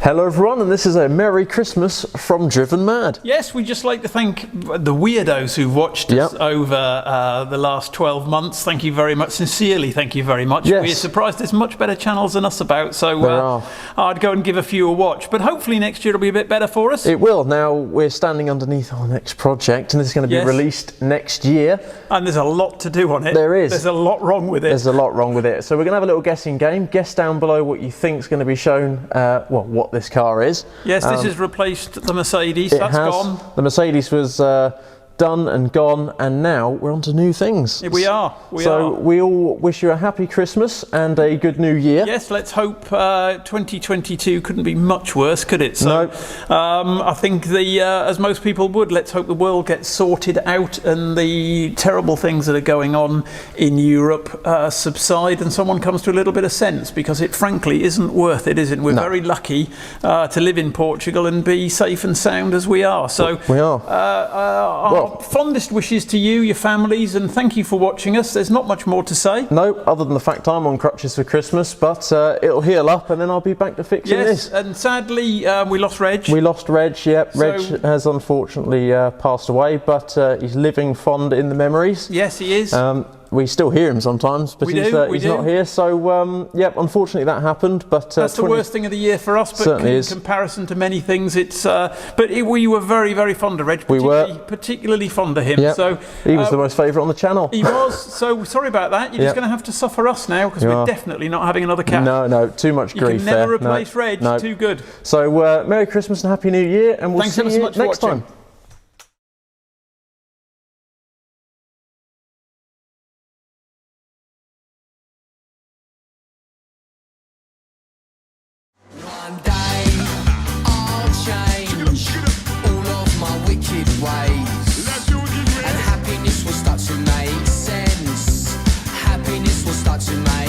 Hello everyone, and this is a Merry Christmas from DrivenMad. Yes, we'd just like to thank the weirdos who've watched us over the last 12 months. Thank you very much, sincerely thank you very much. Yes. We're surprised there's much better channels than us about, so I'd go and give a few a watch. But hopefully next year it'll be a bit better for us. It will. Now we're standing underneath our next project, and this is going to be released next year. And there's a lot to do on it. There is. There's a lot wrong with it. There's a lot wrong with it. So we're going to have a little guessing game. Guess down below what you think is going to be shown, well, what this car is. Yes, this has replaced the Mercedes. That's gone. The Mercedes was done and gone, and now we're on to new things. We are. We all wish you a happy Christmas and a good new year. Yes, let's hope 2022 couldn't be much worse, could it? So, I think as most people would, let's hope the world gets sorted out and the terrible things that are going on in Europe subside and someone comes to a little bit of sense, because it frankly isn't worth it, is it? We're very lucky to live in Portugal and be safe and sound as we are. So we are. Fondest wishes to you, your families, and thank you for watching us. There's not much more to say. No, other than the fact I'm on crutches for Christmas, but it'll heal up and then I'll be back to fixing this. And sadly, we lost Reg. We lost Reg, yep. Reg has unfortunately passed away, but he's living fond in the memories. Yes, he is. We still hear him sometimes, but he's not here. So, yep, unfortunately that happened. But that's the worst thing of the year for us. But in comparison to many things, it's. We were very, very fond of Reg. Particularly fond of him. Yep. So he was the most favourite on the channel. He was. So sorry about that. You're just going to have to suffer us now, because we're definitely not having another cat. No, too much grief there. You can never replace Reg. No. Too good. So Merry Christmas and Happy New Year, and we'll see you next time. One day I'll change all of my wicked ways, and happiness will start to make sense. Happiness will start to make